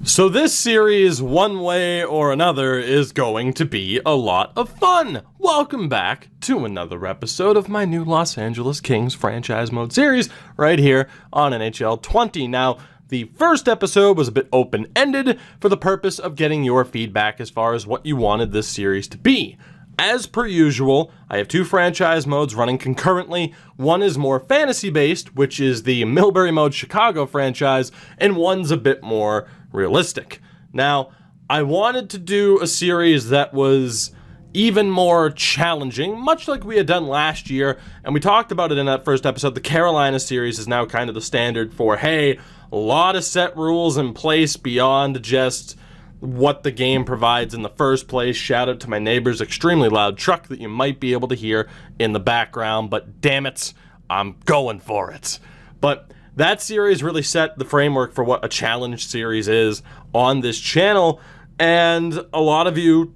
So this series, one way or another, is going to be a lot of fun. Welcome back to another episode of my new Los Angeles Kings franchise mode series right here on NHL 20. Now, the first episode was a bit open-ended for the purpose of getting your feedback as far as what you wanted this series to be. As per usual, I have two franchise modes running concurrently. One is more fantasy-based, which is the Milbury Mode Chicago franchise, and one's a bit more realistic. Now, I wanted to do a series that was even more challenging, much like we had done last year, and we talked about it in that first episode. The Carolina series is now kind of the standard for, hey, a lot of set rules in place beyond just what the game provides in the first place. Shout out to my neighbor's extremely loud truck that you might be able to hear in the background, but damn it, I'm going for it. But that series really set the framework for what a challenge series is on this channel, and a lot of you,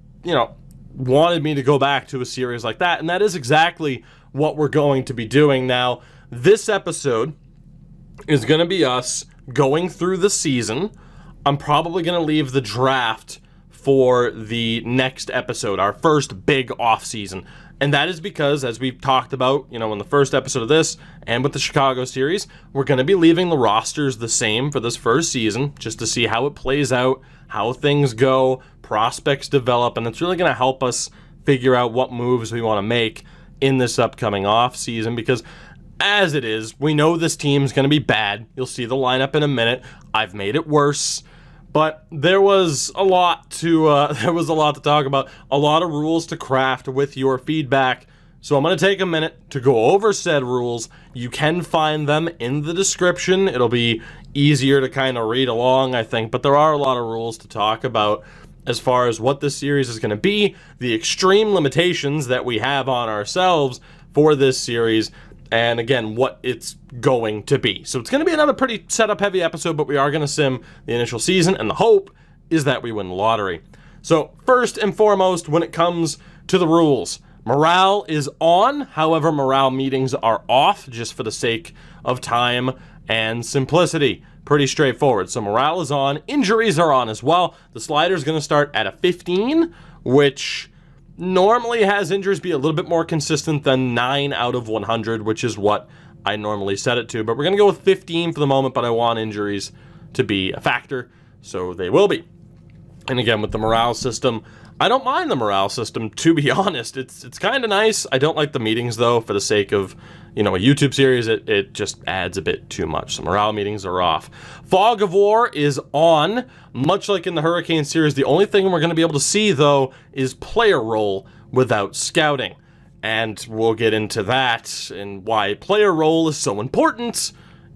wanted me to go back to a series like that, and that is exactly what we're going to be doing. Now, this episode is going to be us going through the season. I'm probably going to leave the draft for the next episode, our first big off-season. And that is because, as we've talked about, in the first episode of this and with the Chicago series, we're going to be leaving the rosters the same for this first season, just to see how it plays out, how things go, prospects develop, and it's really going to help us figure out what moves we want to make in this upcoming off-season, because as it is, we know this team's going to be bad. You'll see the lineup in a minute. I've made it worse. But there was a lot to talk about, a lot of rules to craft with your feedback. So I'm going to take a minute to go over said rules. You can find them in the description. It'll be easier to kind of read along, I think. But there are a lot of rules to talk about as far as what this series is going to be, the extreme limitations that we have on ourselves for this series, and again, what it's going to be. So it's going to be another pretty setup-heavy episode, but we are going to sim the initial season, and the hope is that we win the lottery. So first and foremost, when it comes to the rules, morale is on. However, morale meetings are off, just for the sake of time and simplicity. Pretty straightforward. So morale is on. Injuries are on as well. The slider is going to start at a 15, which normally has injuries be a little bit more consistent than 9 out of 100, which is what I normally set it to. But we're going to go with 15 for the moment, but I want injuries to be a factor, so they will be. And again, with the morale system, I don't mind the morale system, to be honest. It's kind of nice. I don't like the meetings, though, for the sake of, a YouTube series. It just adds a bit too much. So morale meetings are off. Fog of War is on. Much like in the Hurricane series, the only thing we're going to be able to see, though, is player role without scouting. And we'll get into that and why player role is so important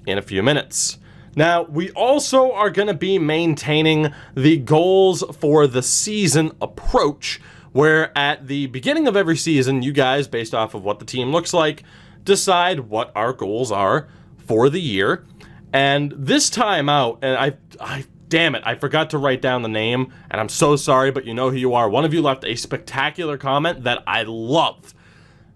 in a few minutes. Now, we also are going to be maintaining the goals for the season approach, where at the beginning of every season, you guys, based off of what the team looks like, decide what our goals are for the year. And this time out, and damn it, I forgot to write down the name, and I'm so sorry, but you know who you are. One of you left a spectacular comment that I love.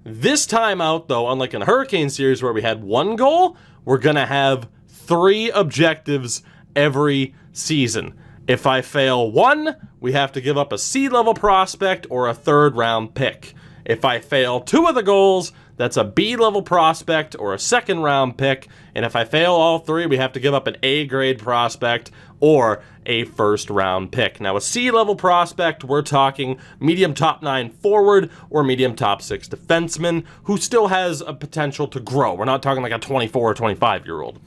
This time out, though, unlike in the Hurricane series where we had one goal, we're going to have 3 objectives every season. If I fail one, we have to give up a C-level prospect or a 3rd-round pick. If I fail 2 of the goals, that's a B-level prospect or a 2nd-round pick. And if I fail all 3, we have to give up an A-grade prospect or a 1st-round pick. Now, a C-level prospect, we're talking medium top 9 forward or medium top 6 defenseman who still has a potential to grow. We're not talking like a 24 or 25-year-old.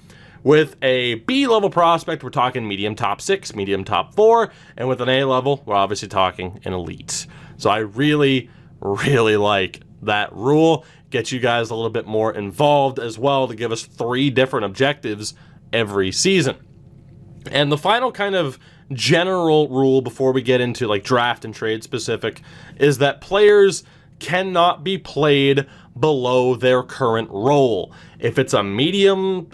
With a B-level prospect, we're talking medium top 6, medium top 4, and with an A-level, we're obviously talking an elite. So I really like that rule. Get you guys a little bit more involved as well to give us 3 different objectives every season. And the final kind of general rule before we get into like draft and trade specific is that players cannot be played below their current role. If it's a medium,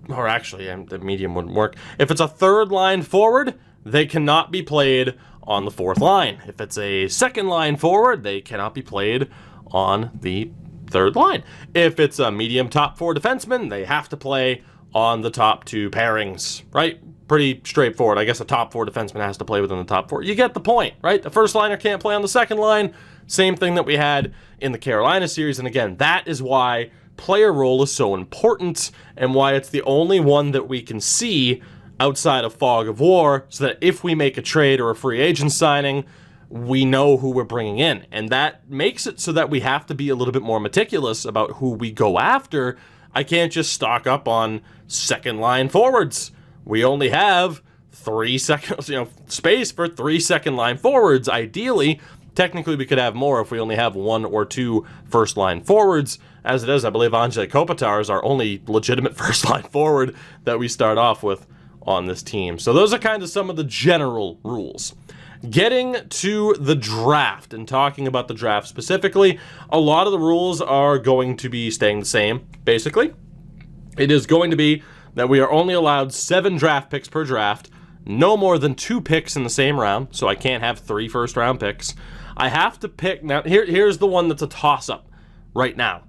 or actually the medium wouldn't work. If it's a 3rd line forward, they cannot be played on the 4th line. If it's a 2nd line forward, they cannot be played on the 3rd line. If it's a medium top 4 defenseman, they have to play on the top 2 pairings, right? pretty straightforward. I guess a top 4 defenseman has to play within the top 4. You get the point, right? The first liner can't play on the second line. Same thing that we had in the Carolina series. And again, that is why player role is so important and why it's the only one that we can see outside of Fog of War, so that if we make a trade or a free agent signing, we know who we're bringing in. And that makes it so that we have to be a little bit more meticulous about who we go after. I can't just stock up on second line forwards. We only have 3 seconds, space for 3 second line forwards. Ideally, technically we could have more if we only have 1 or 2 first line forwards. As it is, I believe Andrzej Kopitar is our only legitimate first line forward that we start off with on this team. So those are kind of some of the general rules. Getting to the draft and talking about the draft specifically, a lot of the rules are going to be staying the same, basically. It is going to be that we are only allowed 7 draft picks per draft, no more than 2 picks in the same round, so I can't have 3 first-round picks. I have to pick... Now, here's the one that's a toss-up right now.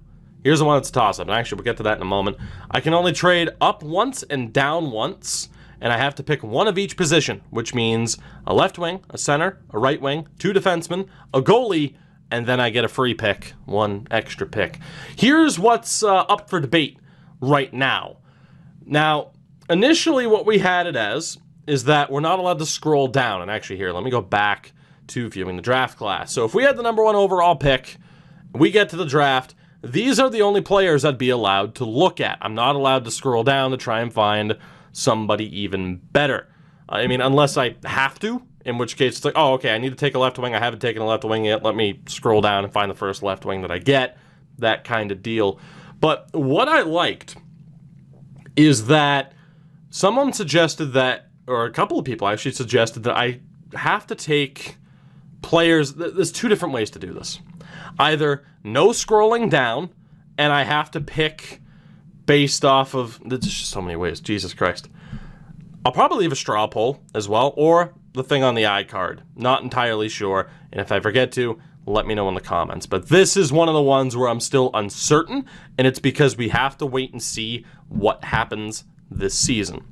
Here's the one that's a toss-up, and actually we'll get to that in a moment. I can only trade up once and down once, and I have to pick one of each position, which means a left wing, a center, a right wing, 2 defensemen, a goalie, and then I get a free pick, 1 extra pick. Here's what's up for debate right now. Now, initially what we had it as is that we're not allowed to scroll down. And actually here, let me go back to viewing the draft class. So if we had the number 1 overall pick, we get to the draft, these are the only players I'd be allowed to look at. I'm not allowed to scroll down to try and find somebody even better. I mean, unless I have to, in which case it's like, oh, okay, I need to take a left wing. I haven't taken a left wing yet. Let me scroll down and find the first left wing that I get. That kind of deal. But what I liked is that someone suggested that, or a couple of people actually suggested that I have to take players. There's 2 different ways to do this. Either no scrolling down, and I have to pick based off of, there's just so many ways, Jesus Christ. I'll probably leave a straw poll as well, or the thing on the iCard. Not entirely sure, and if I forget to, let me know in the comments. But this is one of the ones where I'm still uncertain, and it's because we have to wait and see what happens this season.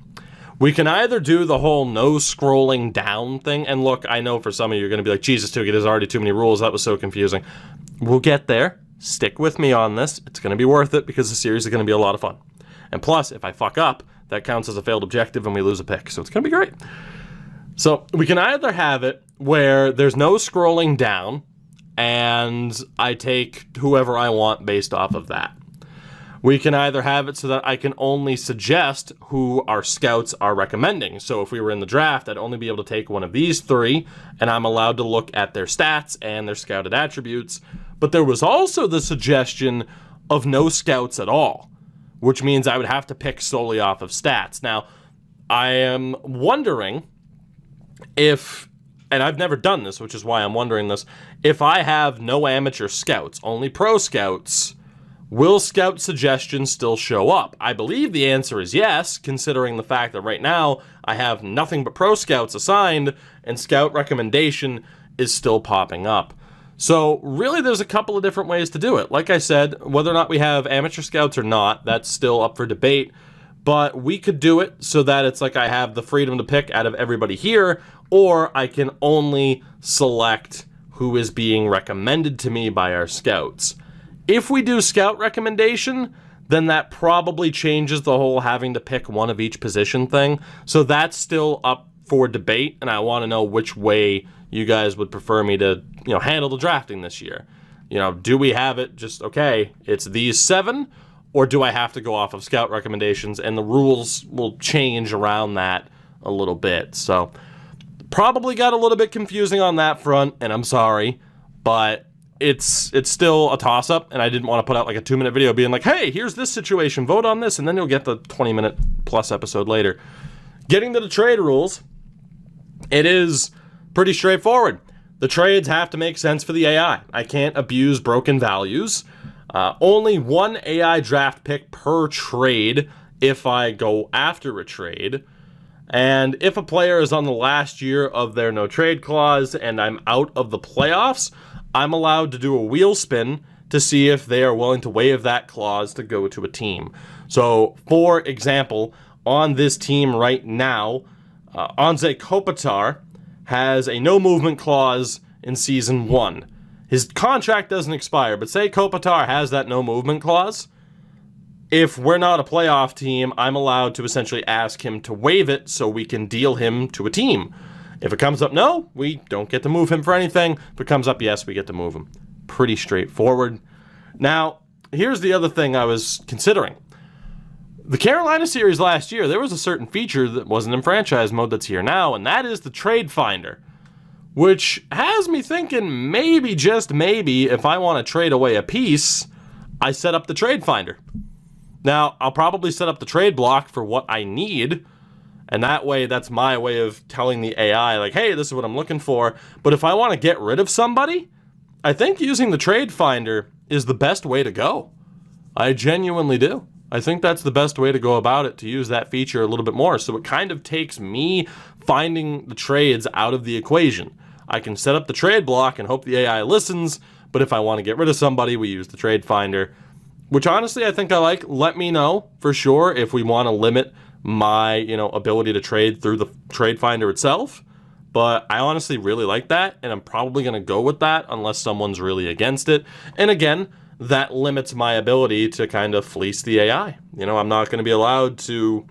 We can either do the whole no scrolling down thing, and look, I know for some of you are going to be like, Jesus, Tookie, there's already too many rules, that was so confusing. We'll get there. Stick with me on this. It's going to be worth it because the series is going to be a lot of fun. And plus, if I fuck up, that counts as a failed objective and we lose a pick, so it's going to be great. So we can either have it where there's no scrolling down, and I take whoever I want based off of that. We can either have it so that I can only suggest who our scouts are recommending. So if we were in the draft, I'd only be able to take one of these 3, and I'm allowed to look at their stats and their scouted attributes. But there was also the suggestion of no scouts at all, which means I would have to pick solely off of stats. Now, I am wondering if, and I've never done this, which is why I'm wondering this, if I have no amateur scouts, only pro scouts, will scout suggestions still show up? I believe the answer is yes, considering the fact that right now I have nothing but pro scouts assigned, and scout recommendation is still popping up. So really there's a couple of different ways to do it. Like I said, whether or not we have amateur scouts or not, that's still up for debate. But we could do it so that it's like I have the freedom to pick out of everybody here, or I can only select who is being recommended to me by our scouts. If we do scout recommendation, then that probably changes the whole having to pick one of each position thing. So that's still up for debate, and I want to know which way you guys would prefer me to, handle the drafting this year. Do we have it just, okay, it's these 7, or do I have to go off of scout recommendations, and the rules will change around that a little bit. So probably got a little bit confusing on that front, and I'm sorry, but it's still a toss-up, and I didn't want to put out like a 2-minute video being like, hey, here's this situation, vote on this, and then you'll get the 20-minute plus episode later. Getting to the trade rules, it is pretty straightforward. The trades have to make sense for the AI. I can't abuse broken values. Only 1 AI draft pick per trade if I go after a trade. And if a player is on the last year of their no-trade clause and I'm out of the playoffs, I'm allowed to do a wheel spin to see if they are willing to waive that clause to go to a team. So, for example, on this team right now, Anze Kopitar has a no movement clause in Season 1. His contract doesn't expire, but say Kopitar has that no movement clause. If we're not a playoff team, I'm allowed to essentially ask him to waive it so we can deal him to a team. If it comes up no, we don't get to move him for anything. If it comes up yes, we get to move him. Pretty straightforward. Now, here's the other thing I was considering. The Carolina series last year, there was a certain feature that wasn't in franchise mode that's here now, and that is the trade finder, which has me thinking maybe, just maybe, if I want to trade away a piece, I set up the trade finder. Now, I'll probably set up the trade block for what I need, and that way, that's my way of telling the AI, like, hey, this is what I'm looking for. But if I want to get rid of somebody, I think using the trade finder is the best way to go. I genuinely do. I think that's the best way to go about it, to use that feature a little bit more. So it kind of takes me finding the trades out of the equation. I can set up the trade block and hope the AI listens, but if I want to get rid of somebody, we use the trade finder, which honestly I think I like. Let me know for sure if we want to limit my, ability to trade through the trade finder itself. But I honestly really like that, and I'm probably going to go with that unless someone's really against it. And again, that limits my ability to kind of fleece the AI. I'm not going to be allowed to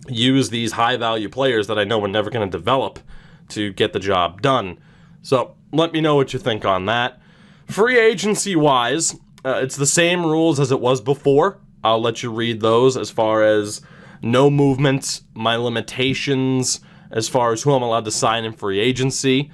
use these high-value players that I know we're never going to develop to get the job done. So let me know what you think on that. Free agency-wise, it's the same rules as it was before. I'll let you read those as far as no movement, my limitations, as far as who I'm allowed to sign in free agency.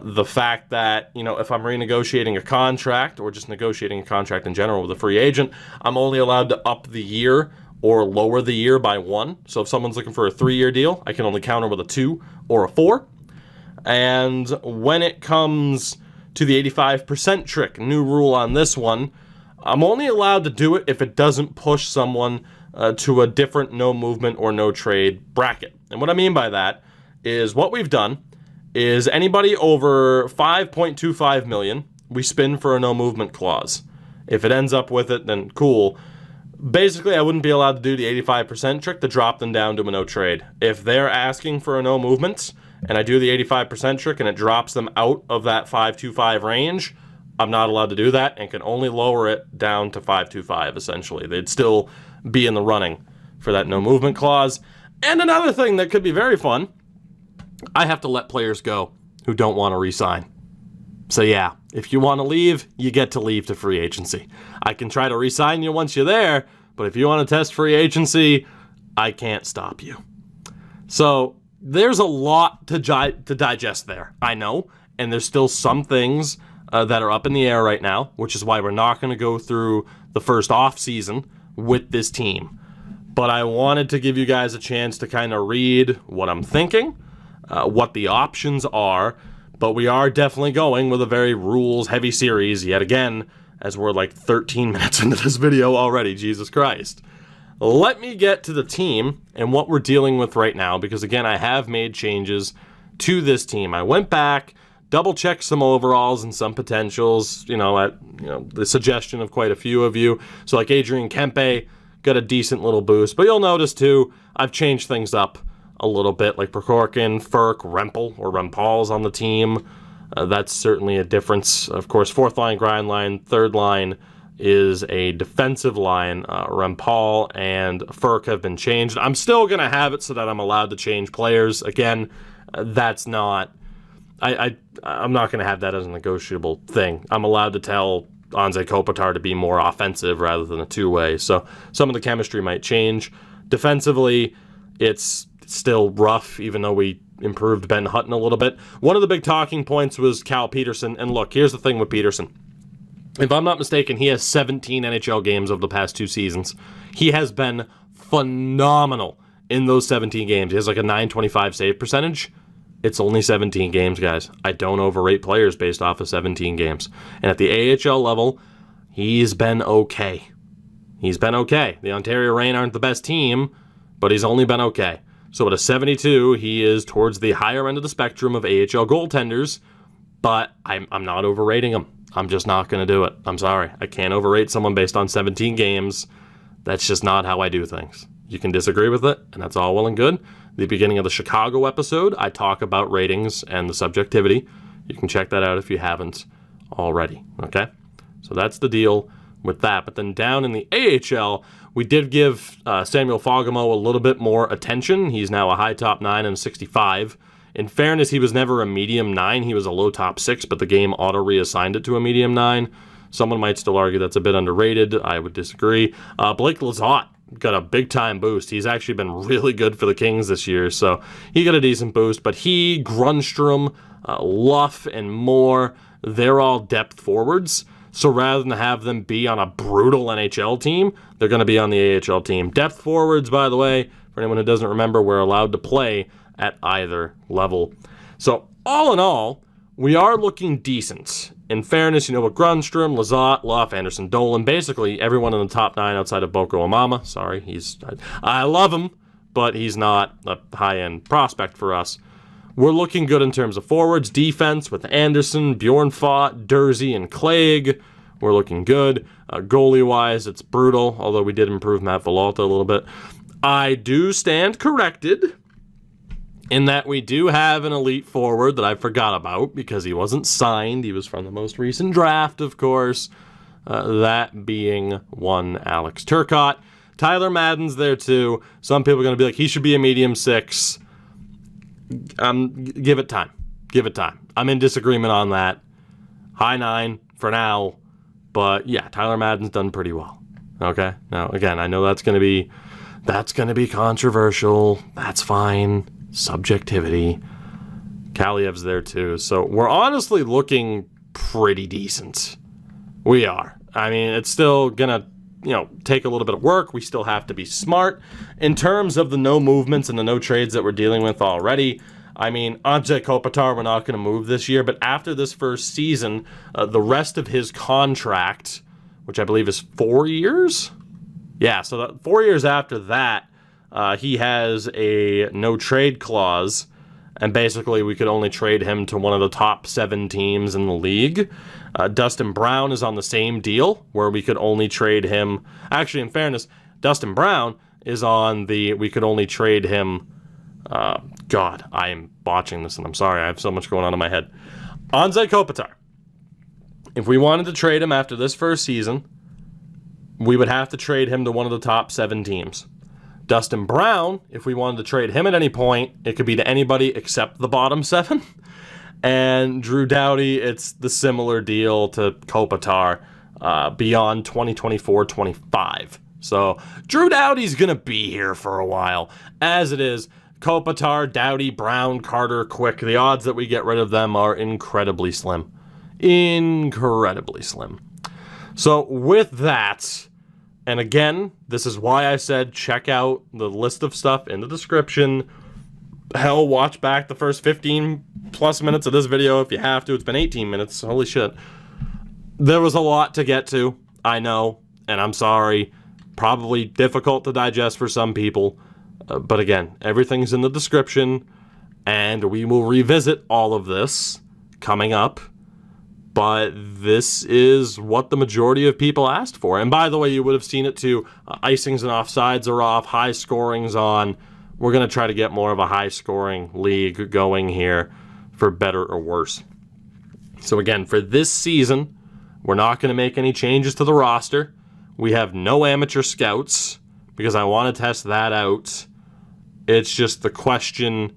The fact that, if I'm renegotiating a contract or just negotiating a contract in general with a free agent, I'm only allowed to up the year or lower the year by 1. So if someone's looking for a 3-year deal, I can only counter with a 2 or a 4. And when it comes to the 85% trick, new rule on this one, I'm only allowed to do it if it doesn't push someone to a different no movement or no trade bracket. And what I mean by that is what we've done is anybody over 5.25 million, we spin for a no movement clause. If it ends up with it, then cool. Basically, I wouldn't be allowed to do the 85% trick to drop them down to a no trade. If they're asking for a no movement, and I do the 85% trick and it drops them out of that 525 range, I'm not allowed to do that and can only lower it down to 525, essentially. They'd still be in the running for that no movement clause. And another thing that could be very fun, I have to let players go who don't want to re-sign. So yeah, if you want to leave, you get to leave to free agency. I can try to re-sign you once you're there, but if you want to test free agency, I can't stop you. So there's a lot to digest there, I know, and there's still some things that are up in the air right now, which is why we're not going to go through the first off season with this team. But I wanted to give you guys a chance to kind of read what I'm thinking, what the options are, but we are definitely going with a very rules-heavy series yet again, as we're like 13 minutes into this video already, Jesus Christ. Let me get to the team and what we're dealing with right now, because again, I have made changes to this team. I went back, double-checked some overalls and some potentials, at the suggestion of quite a few of you. So like Adrian Kempe got a decent little boost, but you'll notice too, I've changed things up a little bit, like Prokhorkin, Furk, Rempal's on the team. That's certainly a difference. Of course, fourth line, grind line, third line is a defensive line. Rempal and Furk have been changed. I'm still going to have it so that I'm allowed to change players. Again, that's not... I'm not going to have that as a negotiable thing. I'm allowed to tell Anze Kopitar to be more offensive rather than a two-way. So some of the chemistry might change. Defensively, it's still rough, even though we improved Ben Hutton a little bit. One of the big talking points was Cal Peterson. And look, here's the thing with Peterson. If I'm not mistaken, he has 17 NHL games over the past 2 seasons. He has been phenomenal in those 17 games. He has like a .925 save percentage. It's only 17 games, guys. I don't overrate players based off of 17 games. And at the AHL level, he's been okay. He's been okay. The Ontario Reign aren't the best team, but he's only been okay. So at a 72, he is towards the higher end of the spectrum of AHL goaltenders, but I'm not overrating him. I'm just not going to do it. I'm sorry. I can't overrate someone based on 17 games. That's just not how I do things. You can disagree with it, and that's all well and good. the beginning of the Chicago episode, I talk about ratings and the subjectivity. You can check that out if you haven't already, okay? So that's the deal with that. But then down in the AHL, we did give Samuel Fogamo a little bit more attention. He's now a high top 9 and 65. In fairness, he was never a medium 9. He was a low top 6, but the game auto-reassigned it to a medium 9. Someone might still argue that's a bit underrated. I would disagree. Blake Lizotte got a big-time boost. He's actually been really good for the Kings this year, so he got a decent boost. But he, Grunstrom, Luff, and Moore, they're all depth forwards. So rather than have them be on a brutal NHL team, they're going to be on the AHL team. Depth forwards, by the way, for anyone who doesn't remember, we're allowed to play at either level. So all in all, we are looking decent. In fairness, with Grunstrom, Lizotte, Luff, Anderson, Dolan, basically everyone in the top 9 outside of Boko Amama. Sorry, I love him, but he's not a high-end prospect for us. We're looking good in terms of forwards. Defense with Anderson, Bjornfot, Dursey, and Clegg. We're looking good. Goalie-wise, it's brutal, although we did improve Matt Villalta a little bit. I do stand corrected in that we do have an elite forward that I forgot about because he wasn't signed. He was from the most recent draft, of course. That being one Alex Turcotte. Tyler Madden's there, too. Some people are going to be like, he should be a medium 6. Give it time. Give it time. I'm in disagreement on that. High 9 for now. But yeah, Tyler Madden's done pretty well. Okay? Now, again, I know that's going to be controversial. That's fine. Subjectivity. Kaliev's there too. So we're honestly looking pretty decent. We are. I mean, it's still going to take a little bit of work. We still have to be smart. In terms of the no movements and the no trades that we're dealing with already, I mean, Andrzej Kopitar, we're not going to move this year, but after this first season, the rest of his contract, which I believe is 4 years? Yeah, so 4 years after that, he has a no-trade clause, and basically we could only trade him to one of the top 7 teams in the league. Dustin Brown is on the same deal, where we could only trade him. Actually, in fairness, Dustin Brown is on the we could only trade him. God, I am botching this, and I'm sorry. I have so much going on in my head. Andrzej Kopitar. If we wanted to trade him after this first season, we would have to trade him to one of the top 7 teams. Dustin Brown, if we wanted to trade him at any point, it could be to anybody except the bottom 7. And Drew Doughty, it's the similar deal to Kopitar beyond 2024-25. So Drew Doughty's going to be here for a while. As it is, Kopitar, Doughty, Brown, Carter, Quick, the odds that we get rid of them are incredibly slim. Incredibly slim. So with that, and again, this is why I said check out the list of stuff in the description. Hell, watch back the first 15 plus minutes of this video if you have to. It's been 18 minutes. Holy shit. There was a lot to get to, I know, and I'm sorry. Probably difficult to digest for some people. But again, everything's in the description, and we will revisit all of this coming up. But this is what the majority of people asked for. And by the way, you would have seen it too. Icings and offsides are off. High scoring's on. We're going to try to get more of a high-scoring league going here for better or worse. So again, for this season, we're not going to make any changes to the roster. We have no amateur scouts because I want to test that out. It's just the question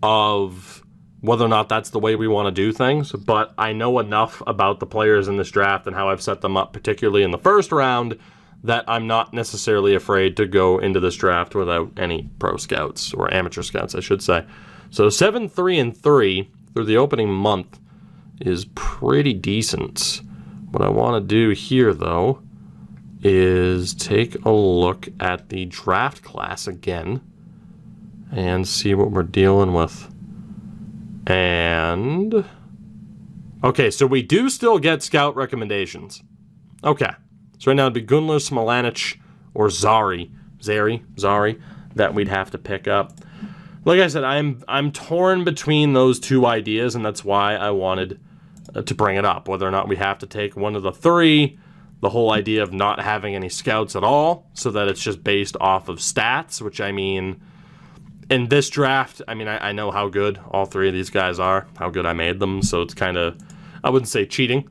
of whether or not that's the way we want to do things. But I know enough about the players in this draft and how I've set them up, particularly in the first round, that I'm not necessarily afraid to go into this draft without any pro scouts, or amateur scouts, I should say. So 7-3-3 through the opening month is pretty decent. What I want to do here, though, is take a look at the draft class again and see what we're dealing with. And okay, so we do still get scout recommendations. Okay. So right now it'd be Gunler, Smolanic, or Zari, that we'd have to pick up. Like I said, I'm torn between those two ideas, and that's why I wanted to bring it up. Whether or not we have to take one of the 3, the whole idea of not having any scouts at all, so that it's just based off of stats, which I mean, in this draft, I mean, I know how good all three of these guys are, how good I made them, so it's kind of, I wouldn't say cheating,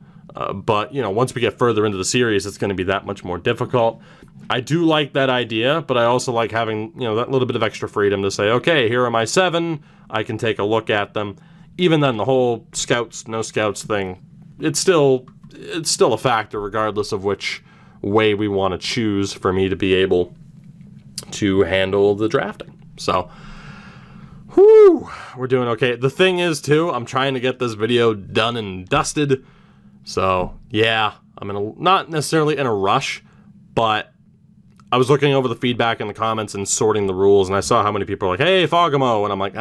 but, once we get further into the series, it's going to be that much more difficult. I do like that idea, but I also like having, that little bit of extra freedom to say, okay, here are my 7, I can take a look at them. Even then, the whole scouts, no scouts thing, it's still a factor regardless of which way we want to choose for me to be able to handle the drafting. So, we're doing okay. The thing is, too, I'm trying to get this video done and dusted. So, yeah, I'm not necessarily in a rush, but I was looking over the feedback in the comments and sorting the rules, and I saw how many people are like, hey, Fogamo, and I'm like,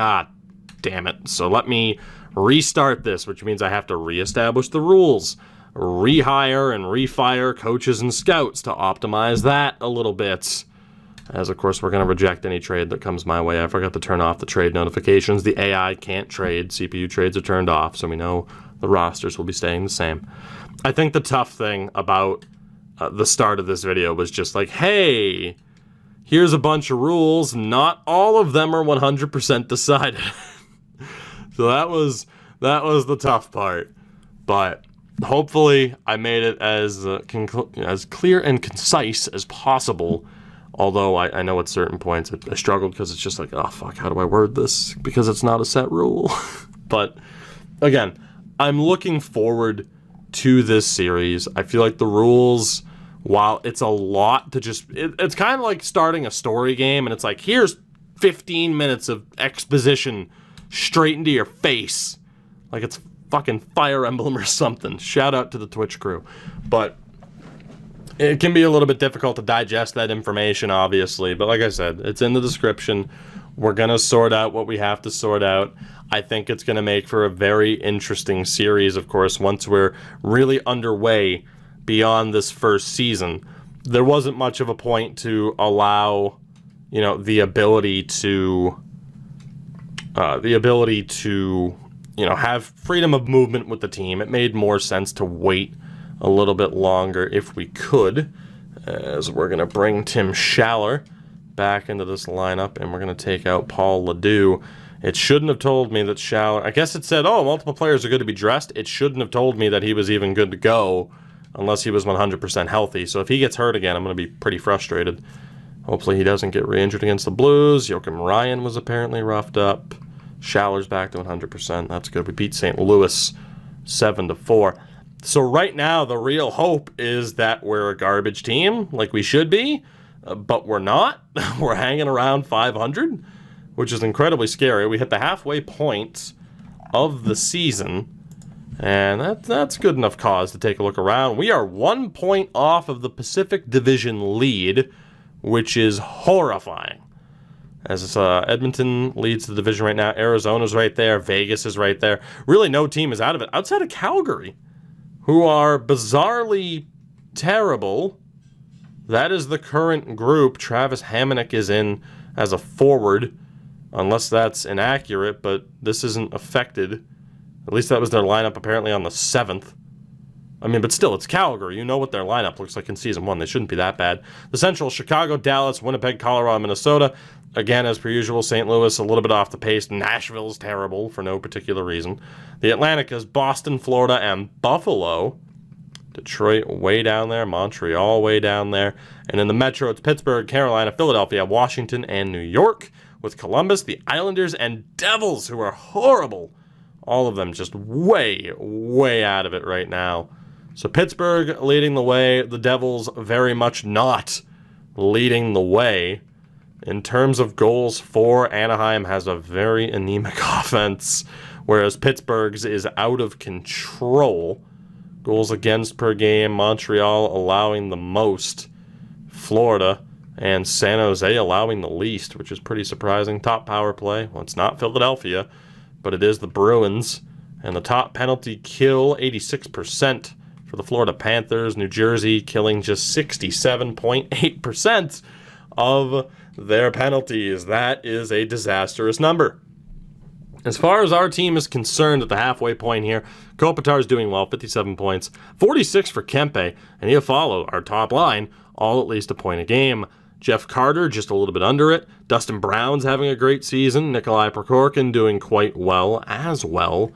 damn it. So let me restart this, which means I have to reestablish the rules, rehire and refire coaches and scouts to optimize that a little bit. As, of course, we're going to reject any trade that comes my way. I forgot to turn off the trade notifications. The AI can't trade. CPU trades are turned off, so we know the rosters will be staying the same. I think the tough thing about the start of this video was just like, hey, here's a bunch of rules. Not all of them are 100% decided. So that was the tough part. But hopefully I made it as clear and concise as possible. Although I know at certain points I struggled because it's just like, oh, fuck, how do I word this? Because it's not a set rule. But, again, I'm looking forward to this series. I feel like the rules, while it's a lot to just... It's kind of like starting a story game, and it's like, here's 15 minutes of exposition straight into your face. Like it's fucking Fire Emblem or something. Shout out to the Twitch crew. But... it can be a little bit difficult to digest that information, obviously, but like I said, it's in the description. We're going to sort out what we have to sort out. I think it's going to make for a very interesting series, of course, once we're really underway beyond this first season. There wasn't much of a point to allow, the ability to, have freedom of movement with the team. It made more sense to wait a little bit longer if we could, as we're going to bring Tim Schaller back into this lineup, and we're going to take out Paul Ledoux. It shouldn't have told me that Schaller... I guess it said, oh, multiple players are good to be dressed. It shouldn't have told me that he was even good to go unless he was 100% healthy. So if he gets hurt again, I'm going to be pretty frustrated. Hopefully he doesn't get re-injured against the Blues. Joachim Ryan was apparently roughed up. Schaller's back to 100%. That's good. We beat St. Louis 7-4. So right now, the real hope is that we're a garbage team, like we should be, but we're not. We're hanging around 500, which is incredibly scary. We hit the halfway point of the season, and that's good enough cause to take a look around. We are 1 point off of the Pacific Division lead, which is horrifying. As Edmonton leads the division right now, Arizona's right there, Vegas is right there. Really, no team is out of it, outside of Calgary, who are bizarrely terrible. That is the current group. Travis Hamonic is in as a forward, unless that's inaccurate, but this isn't affected. At least that was their lineup apparently on the 7th. I mean, but still, it's Calgary. You know what their lineup looks like in Season 1. They shouldn't be that bad. The Central, Chicago, Dallas, Winnipeg, Colorado, Minnesota. Again, as per usual, St. Louis a little bit off the pace. Nashville's terrible for no particular reason. The Atlantic is Boston, Florida, and Buffalo. Detroit way down there. Montreal way down there. And in the Metro, it's Pittsburgh, Carolina, Philadelphia, Washington, and New York. With Columbus, the Islanders, and Devils, who are horrible. All of them just way, way out of it right now. So Pittsburgh leading the way. The Devils very much not leading the way. In terms of goals for, Anaheim has a very anemic offense, whereas Pittsburgh's is out of control. Goals against per game, Montreal allowing the most. Florida and San Jose allowing the least, which is pretty surprising. Top power play, well, it's not Philadelphia, but it is the Bruins. And the top penalty kill, 86% for the Florida Panthers. New Jersey killing just 67.8% of their penalties. That is a disastrous number. As far as our team is concerned at the halfway point here, Kopitar is doing well, 57 points, 46 for Kempe, and Iafallo, our top line, all at least a point a game. Jeff Carter, just a little bit under it. Dustin Brown's having a great season. Nikolai Prokhorkin doing quite well as well.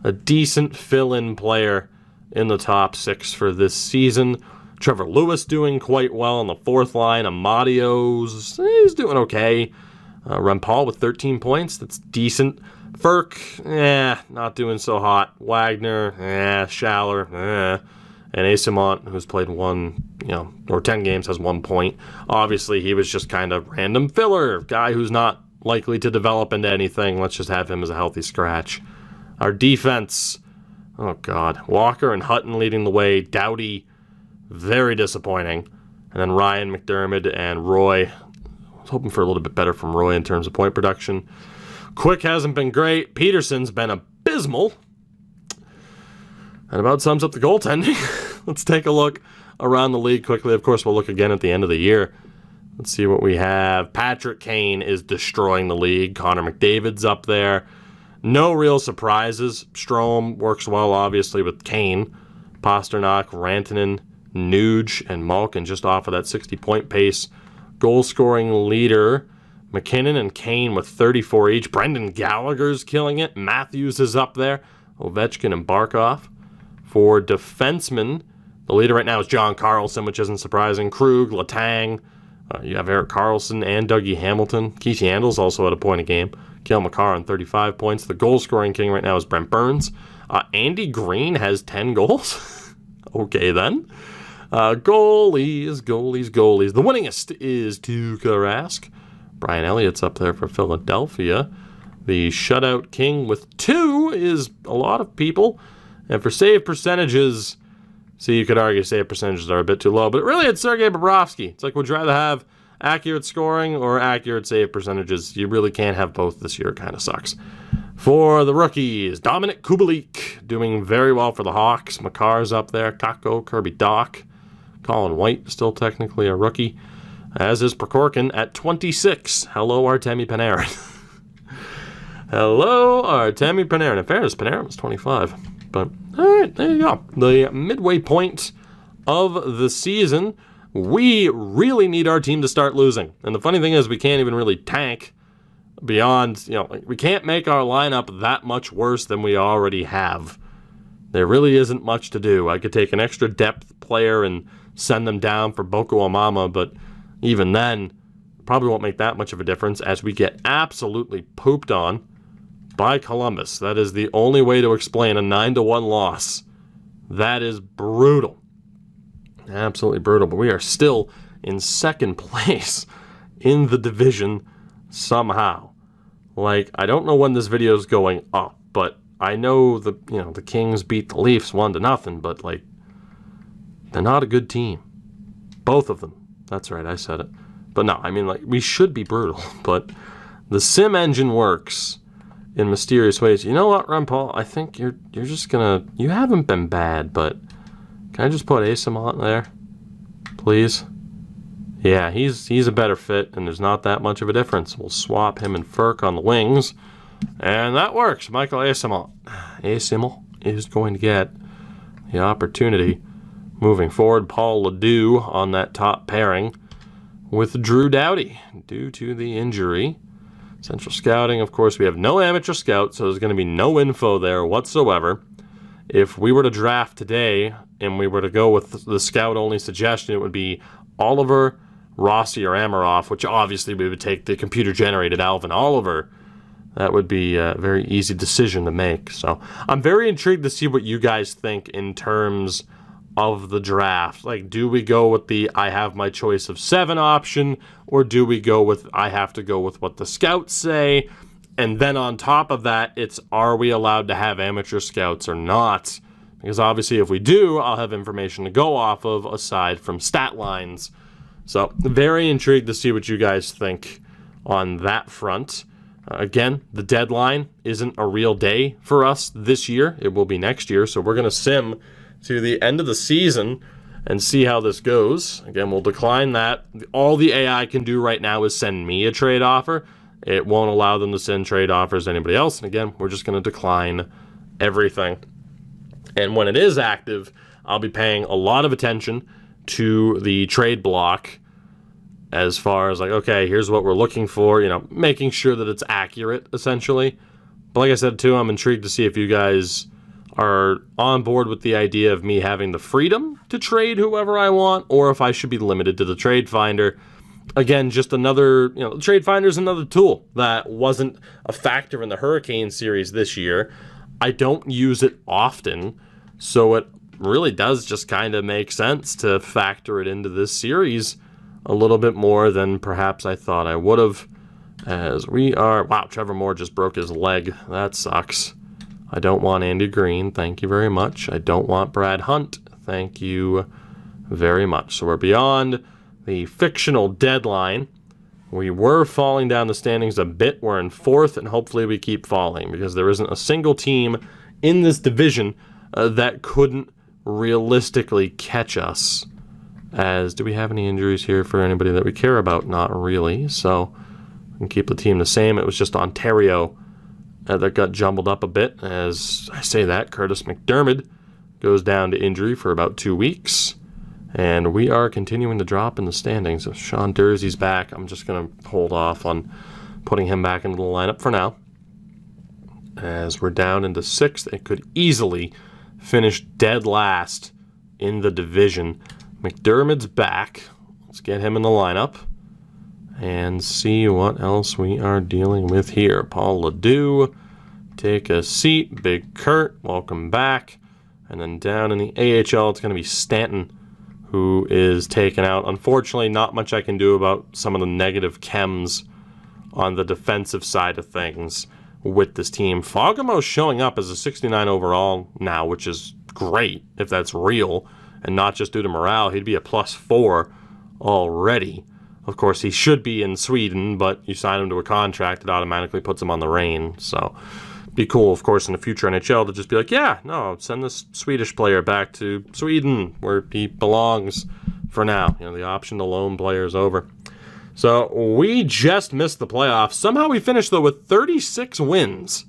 A decent fill-in player in the top 6 for this season. Trevor Lewis doing quite well on the 4th line. Amadio's, he's doing okay. Rempal with 13 points. That's decent. Ferk, not doing so hot. Wagner, Schaller, and Asimont, who's played 10 games, has 1 point. Obviously, he was just kind of random filler, guy who's not likely to develop into anything. Let's just have him as a healthy scratch. Our defense, oh God, Walker and Hutton leading the way. Doughty, very disappointing. And then Ryan McDermott and Roy. I was hoping for a little bit better from Roy in terms of point production. Quick hasn't been great. Peterson's been abysmal. That about sums up the goaltending. Let's take a look around the league quickly. Of course, we'll look again at the end of the year. Let's see what we have. Patrick Kane is destroying the league. Connor McDavid's up there. No real surprises. Strome works well, obviously, with Kane. Pasternak, Rantanen, Nuge, and Malkin just off of that 60-point pace. Goal-scoring leader, McKinnon and Kane with 34 each. Brendan Gallagher's killing it. Matthews is up there. Ovechkin and Barkov. For defensemen, the leader right now is John Carlson, which isn't surprising. Krug, Letang. You have Erik Karlsson and Dougie Hamilton. Keith Yandle's also at a point a game. Cale Makar on 35 points. The goal-scoring king right now is Brent Burns. Andy Green has 10 goals. Okay, then. Goalies. The winningest is Tuukka Rask. Brian Elliott's up there for Philadelphia. The shutout king with 2 is a lot of people. And for save percentages, see, you could argue save percentages are a bit too low, but really it's Sergei Bobrovsky. It's like, would you rather have accurate scoring or accurate save percentages? You really can't have both this year. It kind of sucks. For the rookies, Dominic Kubalik doing very well for the Hawks. Makar's up there. Kakko, Kirby Dach. Colin White still technically a rookie, as is Prokhorkin at 26. Hello, Artemi Panarin. Hello, Artemi Panarin. In fairness, Panarin was 25. But, all right, there you go. The midway point of the season, we really need our team to start losing. And the funny thing is, we can't even really tank beyond, we can't make our lineup that much worse than we already have. There really isn't much to do. I could take an extra depth player and send them down for Boko Amama, but even then, probably won't make that much of a difference as we get absolutely pooped on by Columbus. That is the only way to explain a 9-1 loss. That is brutal. Absolutely brutal. But we are still in second place in the division somehow. Like, I don't know when this video is going up, but I know the Kings beat the Leafs 1-0, but like, they're not a good team. Both of them. That's right, I said it. But no, I mean, like, we should be brutal, but the sim engine works in mysterious ways. You know what, Rempal? I think you're just gonna... You haven't been bad, but can I just put Asimont there? Please? Yeah, he's a better fit, and there's not that much of a difference. We'll swap him and Ferk on the wings, and that works. Michael Asimont. Asimont is going to get the opportunity moving forward. Paul Ledoux on that top pairing with Drew Doughty due to the injury. Central Scouting, of course, we have no amateur scout, so there's going to be no info there whatsoever. If we were to draft today and we were to go with the scout-only suggestion, it would be Oliver, Rossi, or Amarov, which obviously we would take the computer-generated Alvin Oliver. That would be a very easy decision to make. So I'm very intrigued to see what you guys think in terms of the draft. Like, do we go with the I have my choice of 7 option, or do we go with I have to go with what the scouts say? And then on top of that, it's are we allowed to have amateur scouts or not? Because obviously if we do, I'll have information to go off of aside from stat lines. So very intrigued to see what you guys think on that front. Again, the deadline isn't a real day for us this year. It will be next year. So we're going to sim to the end of the season and see how this goes. Again, we'll decline that. All the AI can do right now is send me a trade offer. It won't allow them to send trade offers to anybody else. And again, we're just going to decline everything. And when it is active, I'll be paying a lot of attention to the trade block as far as like, okay, here's what we're looking for, making sure that it's accurate, essentially. But like I said, too, I'm intrigued to see if you guys are on board with the idea of me having the freedom to trade whoever I want, or if I should be limited to the trade finder. Again, just another, the trade finder is another tool that wasn't a factor in the Hurricane series this year. I don't use it often, so it really does just kind of make sense to factor it into this series a little bit more than perhaps I thought I would have. As we are, wow, Trevor Moore just broke his leg. That sucks. I don't want Andy Green. Thank you very much. I don't want Brad Hunt. Thank you very much. So we're beyond the fictional deadline. We were falling down the standings a bit. We're in 4th, and hopefully we keep falling because there isn't a single team in this division that couldn't realistically catch us. Do we have any injuries here for anybody that we care about? Not really. So we can keep the team the same. It was just Ontario that got jumbled up a bit. As I say that, Curtis McDermott goes down to injury for about 2 weeks. And we are continuing to drop in the standings. If Sean Dursey's back, I'm just going to hold off on putting him back into the lineup for now. As we're down into 6th, it could easily finish dead last in the division. McDermott's back. Let's get him in the lineup and see what else we are dealing with here. Paul Ledoux, take a seat. Big Kurt, welcome back. And then down in the AHL, it's going to be Stanton, who is taken out. Unfortunately, not much I can do about some of the negative chems on the defensive side of things with this team. Fogamo's showing up as a 69 overall now, which is great if that's real and not just due to morale. He'd be a +4 already. Of course, he should be in Sweden, but you sign him to a contract that automatically puts him on the Reign. So be cool, of course, in the future NHL to just be like, yeah, no, send this Swedish player back to Sweden where he belongs for now. The option to loan player is over. So we just missed the playoffs. Somehow we finished, though, with 36 wins,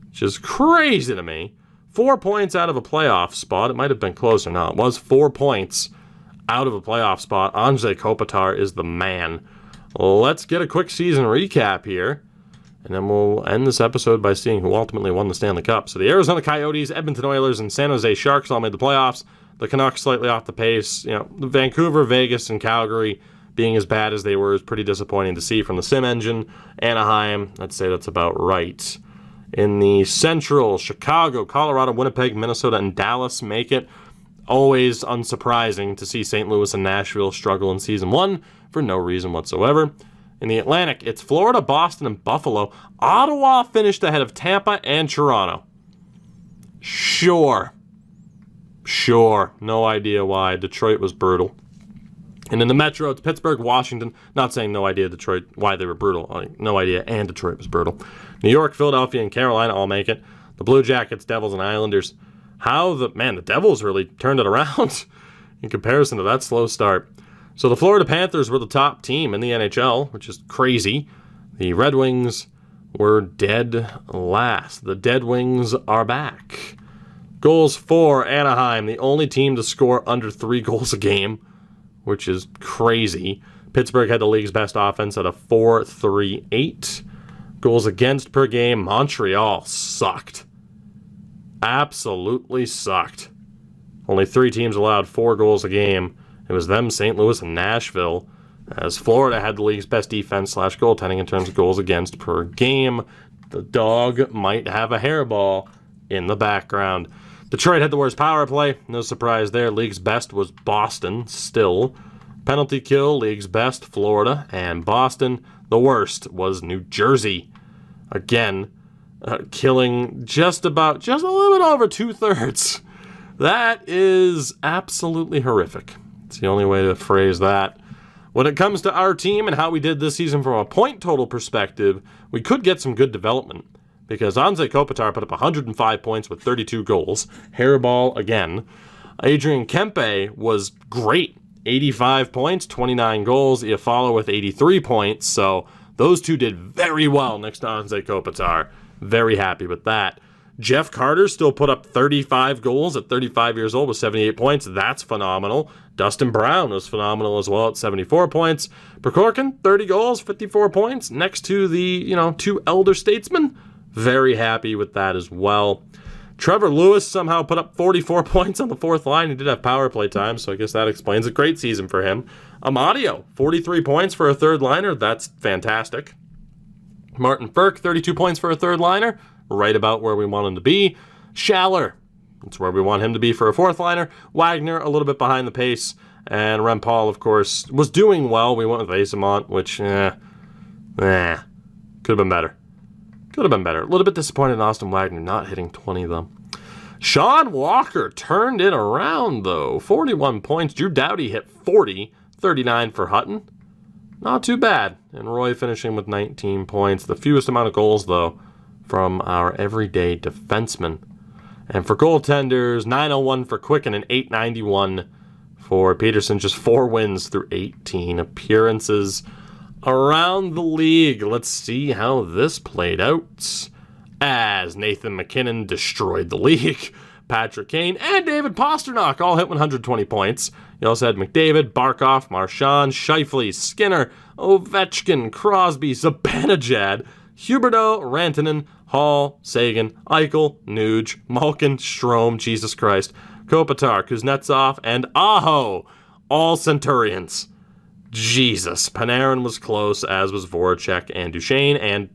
which is crazy to me. 4 points out of a playoff spot. It might have been closer. No, it was 4 points out of a playoff spot. Anze Kopitar is the man. Let's get a quick season recap here. And then we'll end this episode by seeing who ultimately won the Stanley Cup. So the Arizona Coyotes, Edmonton Oilers, and San Jose Sharks all made the playoffs. The Canucks slightly off the pace. Vancouver, Vegas, and Calgary being as bad as they were is pretty disappointing to see from the sim engine. Anaheim, I'd say that's about right. In the Central, Chicago, Colorado, Winnipeg, Minnesota, and Dallas make it. Always unsurprising to see St. Louis and Nashville struggle in Season 1 for no reason whatsoever. In the Atlantic, it's Florida, Boston, and Buffalo. Ottawa finished ahead of Tampa and Toronto. Sure. No idea why. Detroit was brutal. And in the Metro, it's Pittsburgh, Washington. Not saying no idea Detroit, why they were brutal. No idea, and Detroit was brutal. New York, Philadelphia, and Carolina all make it. The Blue Jackets, Devils, and Islanders. The Devils really turned it around in comparison to that slow start. So the Florida Panthers were the top team in the NHL, which is crazy. The Red Wings were dead last. The Dead Wings are back. Goals for Anaheim, the only team to score under 3 goals a game, which is crazy. Pittsburgh had the league's best offense at a 4.38. Goals against per game, Montreal sucked. Absolutely sucked. Only 3 teams allowed 4 goals a game. It was them, St. Louis, and Nashville, as Florida had the league's best defense/goaltending in terms of goals against per game. The dog might have a hairball in the background. Detroit had the worst power play. No surprise there. League's best was Boston, still. Penalty kill, league's best, Florida. And Boston, the worst, was New Jersey. Again, killing just a little bit over 2/3. That is absolutely horrific. It's the only way to phrase that. When it comes to our team and how we did this season from a point total perspective, we could get some good development because Anze Kopitar put up 105 points with 32 goals. Hairball again. Adrian Kempe was great. 85 points, 29 goals. Iafallo with 83 points. So those two did very well next to Anze Kopitar. Very happy with that. Jeff Carter still put up 35 goals at 35 years old with 78 points. That's phenomenal. Dustin Brown was phenomenal as well at 74 points. Prokhorkin, 30 goals, 54 points. Next to the, two elder statesmen. Very happy with that as well. Trevor Lewis somehow put up 44 points on the fourth line. He did have power play time, so I guess that explains a great season for him. Amadio, 43 points for a third liner. That's fantastic. Martin Ferk, 32 points for a third liner. Right about where we want him to be. Schaller, that's where we want him to be for a fourth liner. Wagner, a little bit behind the pace. And Rempal, of course, was doing well. We went with Asamont, which, could have been better. Could have been better. A little bit disappointed in Austin Wagner not hitting 20, though. Sean Walker turned it around, though. 41 points. Drew Doughty hit 40. 39 for Hutton. Not too bad. And Roy finishing with 19 points. The fewest amount of goals, though, from our everyday defenseman. And for goaltenders, 901 for Quicken and 891 for Peterson. Just 4 wins through 18 appearances around the league. Let's see how this played out as Nathan McKinnon destroyed the league. Patrick Kane and David Pastrnak all hit 120 points. You also had McDavid, Barkov, Marchand, Scheifele, Skinner, Ovechkin, Crosby, Zibanejad, Huberdeau, Rantanen, Hall, Sagan, Eichel, Nuge, Malkin, Strome, Jesus Christ, Kopitar, Kuznetsov, and Aho. All Centurions. Jesus. Panarin was close, as was Voracek and Duchesne, and...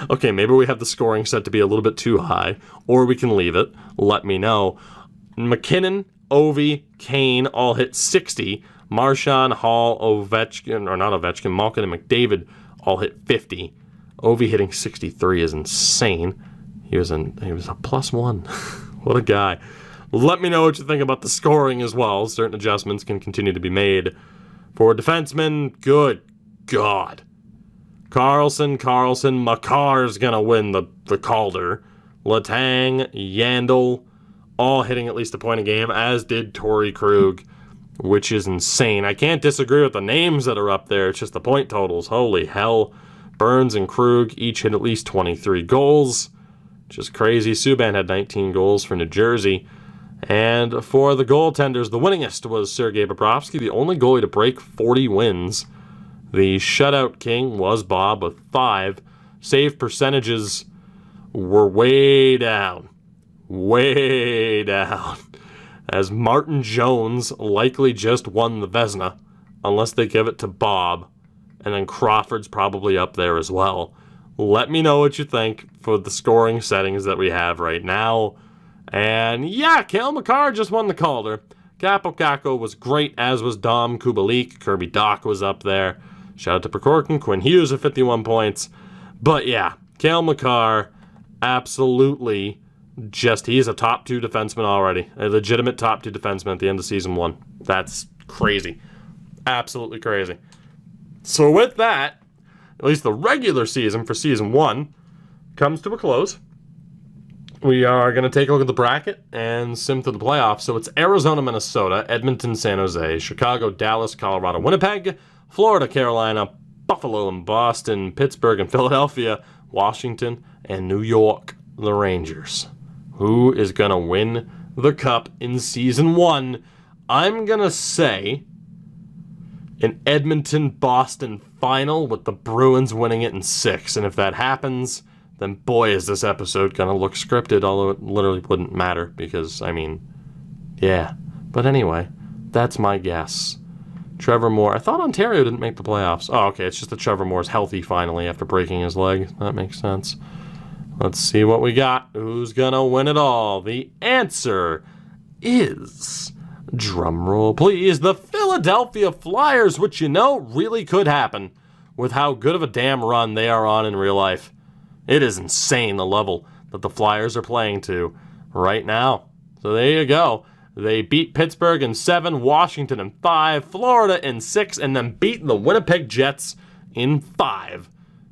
Okay, maybe we have the scoring set to be a little bit too high, or we can leave it. Let me know. McKinnon, Ovi, Kane all hit 60. Marchand, Hall, Ovechkin, or not Ovechkin, Malkin, and McDavid all hit 50. Ovi hitting 63 is insane. He was a +1. What a guy. Let me know what you think about the scoring as well. Certain adjustments can continue to be made. For defensemen, good God. Carlson, Makar's going to win the Calder. Letang, Yandel, all hitting at least a point a game, as did Torrey Krug, which is insane. I can't disagree with the names that are up there. It's just the point totals. Holy hell. Burns and Krug each hit at least 23 goals. Just crazy. Subban had 19 goals for New Jersey. And for the goaltenders, the winningest was Sergei Bobrovsky, the only goalie to break 40 wins. The shutout king was Bob with 5. Save percentages were way down. Way down. As Martin Jones likely just won the Vezina, unless they give it to Bob. And then Crawford's probably up there as well. Let me know what you think for the scoring settings that we have right now. And yeah, Cale Makar just won the Calder. Capo Caco was great, as was Dom Kubalik. Kirby Doc was up there. Shout out to Prokhorkin. Quinn Hughes at 51 points. But yeah, Cale Makar, absolutely he's a top 2 defenseman already. A legitimate top 2 defenseman at the end of season 1. That's crazy. Absolutely crazy. So with that, at least the regular season for season 1 comes to a close. We are going to take a look at the bracket and sim through the playoffs. So it's Arizona, Minnesota, Edmonton, San Jose, Chicago, Dallas, Colorado, Winnipeg, Florida, Carolina, Buffalo, and Boston, Pittsburgh, and Philadelphia, Washington, and New York, the Rangers. Who is going to win the Cup in season 1? I'm going to say an Edmonton-Boston final with the Bruins winning it in 6. And if that happens, then boy, is this episode going to look scripted, although it literally wouldn't matter because, yeah. But anyway, that's my guess. Trevor Moore. I thought Ontario didn't make the playoffs. Oh, okay, it's just that Trevor Moore's healthy finally after breaking his leg. That makes sense. Let's see what we got. Who's going to win it all? The answer is, drumroll please, the Philadelphia Flyers, which really could happen with how good of a damn run they are on in real life. It is insane the level that the Flyers are playing to right now. So there you go. They beat Pittsburgh in 7, Washington in 5, Florida in 6, and then beat the Winnipeg Jets in 5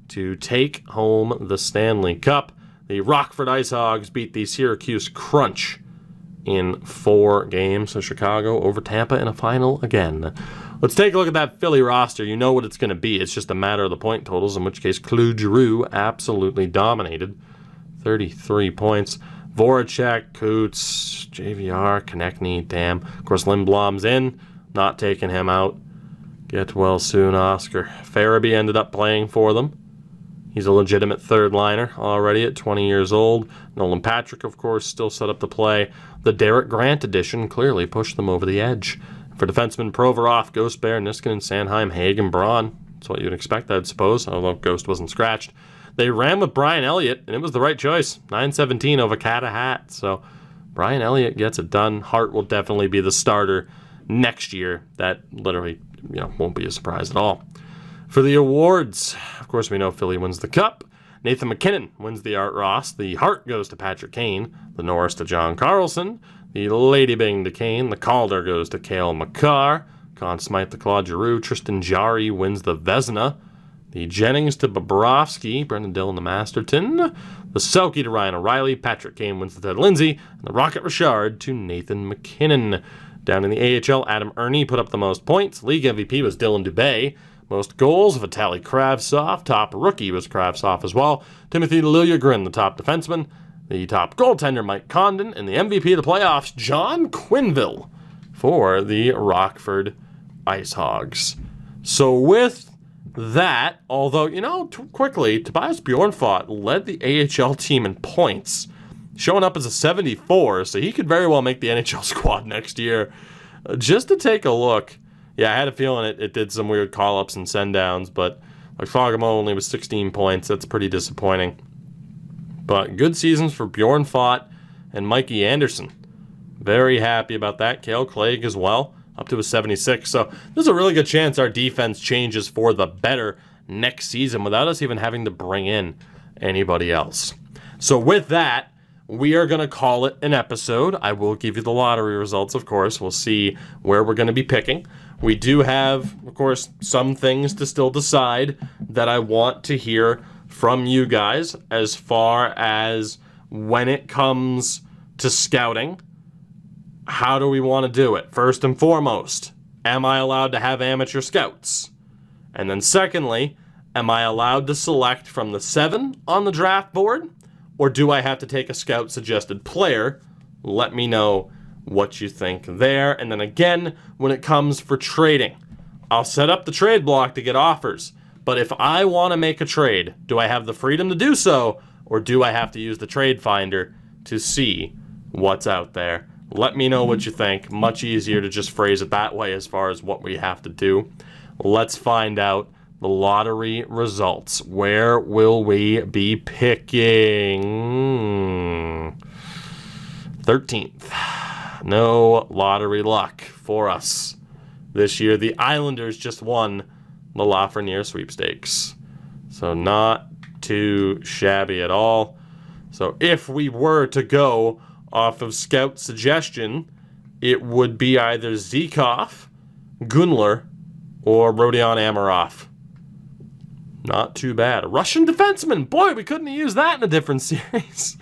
to take home the Stanley Cup. The Rockford Ice Hogs beat the Syracuse Crunch in 4 games. So Chicago over Tampa in a final again. Let's take a look at that Philly roster. You know what it's going to be. It's just a matter of the point totals, in which case Claude Giroux absolutely dominated. 33 points. Voracek, Coots, JVR, Konechny, damn. Of course, Lindblom's in. Not taking him out. Get well soon, Oscar. Farabee ended up playing for them. He's a legitimate third liner already at 20 years old. Nolan Patrick, of course, still set up to play. The Derek Grant edition clearly pushed them over the edge. For defensemen, Provorov, Ghost Bear, Niskanen, Sanheim, Haig, and Braun. That's what you'd expect, I'd suppose, although Ghost wasn't scratched. They ran with Brian Elliott, and it was the right choice. 9-17 over Catahat. So Brian Elliott gets it done. Hart will definitely be the starter next year. That literally, won't be a surprise at all. For the awards, of course, we know Philly wins the Cup. Nathan MacKinnon wins the Art Ross. The Hart goes to Patrick Kane. The Norris to John Carlson. The Lady Bing to Kane. The Calder goes to Cale Makar. Conn Smythe to Claude Giroux. Tristan Jarry wins the Vezina. The Jennings to Bobrovsky. Brendan Dillon to Masterton. The Selke to Ryan O'Reilly. Patrick Kane wins to Ted Lindsay. And the Rocket Richard to Nathan MacKinnon. Down in the AHL, Adam Ernie put up the most points. League MVP was Dylan Dubé. Most goals, Vitaly Kravtsov. Top rookie was Kravtsov as well. Timothy Liljegren, the top defenseman. The top goaltender, Mike Condon. And the MVP of the playoffs, John Quinville for the Rockford Ice Hogs. So with that, although, quickly, Tobias Bjornfot led the AHL team in points, showing up as a 74, so he could very well make the NHL squad next year. Just to take a look, yeah, I had a feeling it did some weird call-ups and send-downs, but like Fogamo only was 16 points. That's pretty disappointing. But good seasons for Bjornfot and Mikey Anderson. Very happy about that. Cale Clegg as well, up to a 76. So there's a really good chance our defense changes for the better next season without us even having to bring in anybody else. So with that, we are going to call it an episode. I will give you the lottery results, of course. We'll see where we're going to be picking. We do have, of course, some things to still decide that I want to hear from you guys as far as when it comes to scouting. How do we want to do it? First and foremost, am I allowed to have amateur scouts? And then secondly, am I allowed to select from the 7 on the draft board? Or do I have to take a scout-suggested player? Let me know what you think there. And then again, when it comes for trading, I'll set up the trade block to get offers. But if I want to make a trade, do I have the freedom to do so? Or do I have to use the trade finder to see what's out there? Let me know what you think. Much easier to just phrase it that way as far as what we have to do. Let's find out the lottery results. Where will we be picking? 13th. No lottery luck for us this year. The Islanders just won the Lafreniere sweepstakes. So not too shabby at all. So if we were to go off of scout suggestion, it would be either Zykov, Gunler, or Rodion Amarov. Not too bad. A Russian defenseman. Boy, we couldn't have used that in a different series.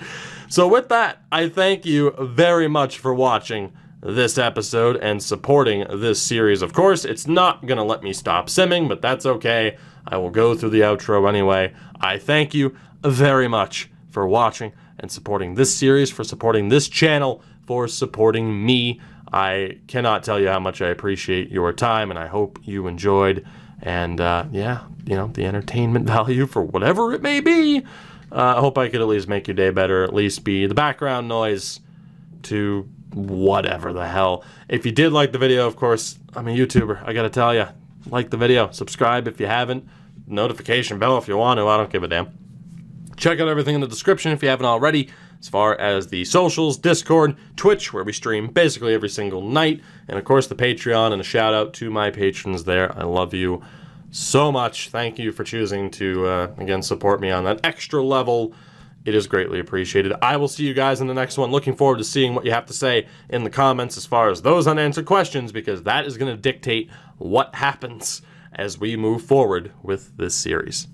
So with that, I thank you very much for watching this episode and supporting this series. Of course, it's not going to let me stop simming, but that's okay. I will go through the outro anyway. I thank you very much for watching and supporting this series, for supporting this channel, for supporting me. I cannot tell you how much I appreciate your time, and I hope you enjoyed. And the entertainment value for whatever it may be. I hope I could at least make your day better, at least be the background noise to whatever the hell. If you did like the video, of course, I'm a YouTuber. I gotta tell you, like the video, subscribe if you haven't, notification bell if you want to. I don't give a damn. Check out everything in the description if you haven't already, as far as the socials, Discord, Twitch, where we stream basically every single night, and of course the Patreon, and a shout out to my patrons there. I love you so much. Thank you for choosing to, again, support me on that extra level. It is greatly appreciated. I will see you guys in the next one. Looking forward to seeing what you have to say in the comments as far as those unanswered questions, because that is going to dictate what happens as we move forward with this series.